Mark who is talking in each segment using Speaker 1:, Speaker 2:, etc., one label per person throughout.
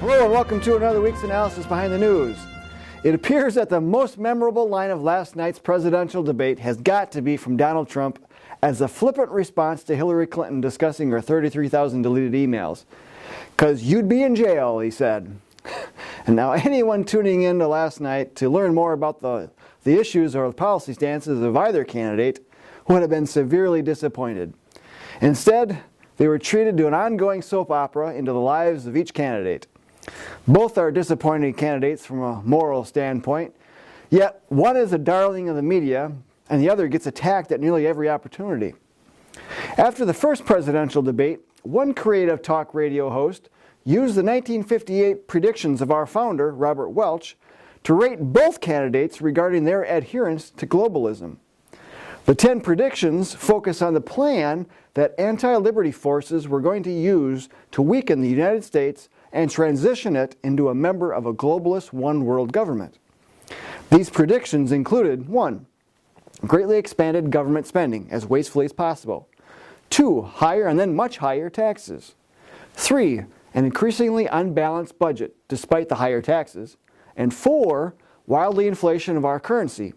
Speaker 1: Hello and welcome to another week's analysis behind the news. It appears that the most memorable line of last night's presidential debate has got to be from Donald Trump as a flippant response to Hillary Clinton discussing her 33,000 deleted emails. "'Cause you'd be in jail," he said. And now anyone tuning in to last night to learn more about the issues or the policy stances of either candidate would have been severely disappointed. Instead, they were treated to an ongoing soap opera into the lives of each candidate. Both are disappointing candidates from a moral standpoint, yet one is a darling of the media and the other gets attacked at nearly every opportunity. After the first presidential debate, one creative talk radio host used the 1958 predictions of our founder, Robert Welch, to rate both candidates regarding their adherence to globalism. The 10 predictions focus on the plan that anti-liberty forces were going to use to weaken the United States and transition it into a member of a globalist one-world government. These predictions included 1. Greatly expanded government spending as wastefully as possible. 2. Higher and then much higher taxes. 3. An increasingly unbalanced budget despite the higher taxes. And 4. Wildly inflation of our currency.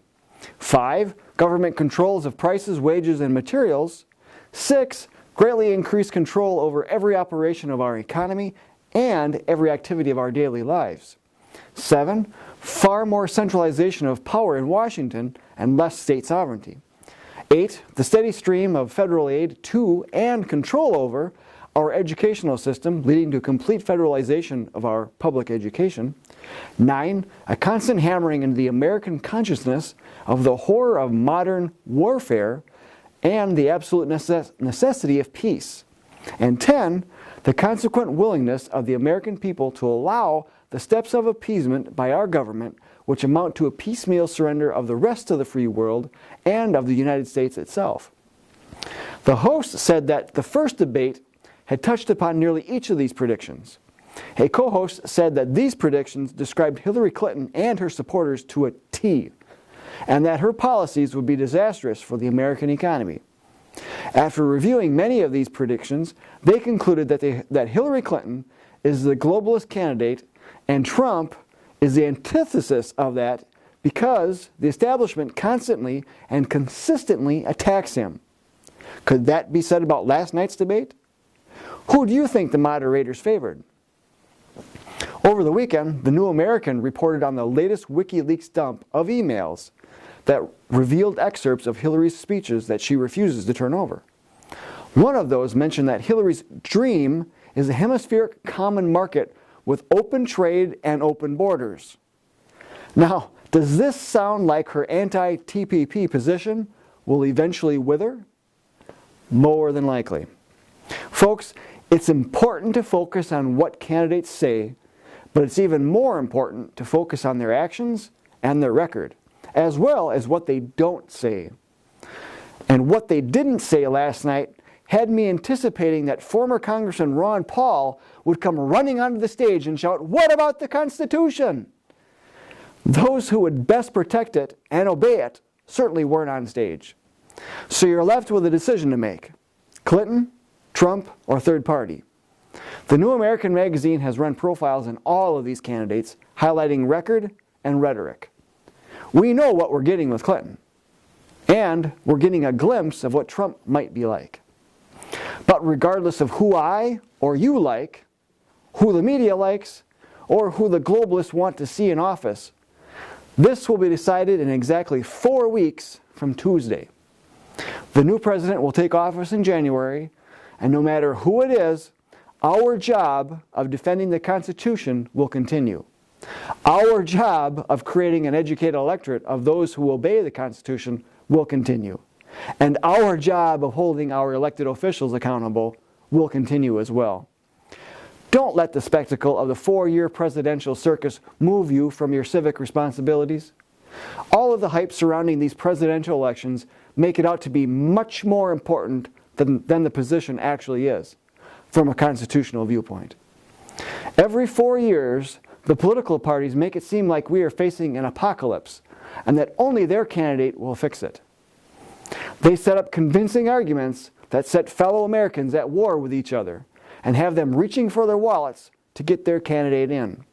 Speaker 1: 5. Government controls of prices, wages, and materials. 6. Greatly increased control over every operation of our economy and every activity of our daily lives. 7. Far more centralization of power in Washington and less state sovereignty. 8. The steady stream of federal aid to and control over our educational system, leading to complete federalization of our public education. 9. A constant hammering into the American consciousness of the horror of modern warfare and the absolute necessity of peace. And 10. The consequent willingness of the American people to allow the steps of appeasement by our government, which amount to a piecemeal surrender of the rest of the free world and of the United States itself. The host said that the first debate had touched upon nearly each of these predictions. A co-host said that these predictions described Hillary Clinton and her supporters to a T, and that her policies would be disastrous for the American economy. After reviewing many of these predictions, they concluded that Hillary Clinton is the globalist candidate and Trump is the antithesis of that because the establishment constantly and consistently attacks him. Could that be said about last night's debate? Who do you think the moderators favored? Over the weekend, the New American reported on the latest WikiLeaks dump of emails that revealed excerpts of Hillary's speeches that she refuses to turn over. One of those mentioned that Hillary's dream is a hemispheric common market with open trade and open borders. Now, does this sound like her anti-TPP position will eventually wither? More than likely. Folks, it's important to focus on what candidates say, but it's even more important to focus on their actions and their record, as well as what they don't say. And what they didn't say last night had me anticipating that former Congressman Ron Paul would come running onto the stage and shout, "What about the Constitution?" Those who would best protect it and obey it certainly weren't on stage. So you're left with a decision to make: Clinton, Trump, or third party. The New American magazine has run profiles on all of these candidates, highlighting record and rhetoric. We know what we're getting with Clinton, and we're getting a glimpse of what Trump might be like. But regardless of who I or you like, who the media likes, or who the globalists want to see in office, this will be decided in exactly 4 weeks from Tuesday. The new president will take office in January, and no matter who it is, our job of defending the Constitution will continue. Our job of creating an educated electorate of those who obey the Constitution will continue. And our job of holding our elected officials accountable will continue as well. Don't let the spectacle of the 4-year presidential circus move you from your civic responsibilities. All of the hype surrounding these presidential elections make it out to be much more important than the position actually is, from a constitutional viewpoint. Every 4 years, the political parties make it seem like we are facing an apocalypse, and that only their candidate will fix it. They set up convincing arguments that set fellow Americans at war with each other, and have them reaching for their wallets to get their candidate in.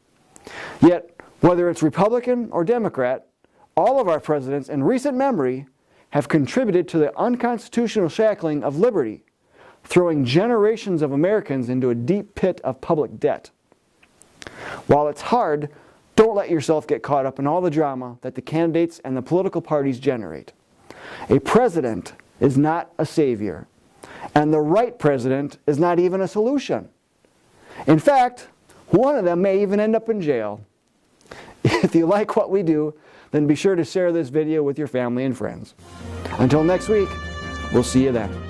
Speaker 1: Yet, whether it's Republican or Democrat, all of our presidents in recent memory have contributed to the unconstitutional shackling of liberty, throwing generations of Americans into a deep pit of public debt. While it's hard, don't let yourself get caught up in all the drama that the candidates and the political parties generate. A president is not a savior, and the right president is not even a solution. In fact, one of them may even end up in jail. If you like what we do, then be sure to share this video with your family and friends. Until next week, we'll see you then.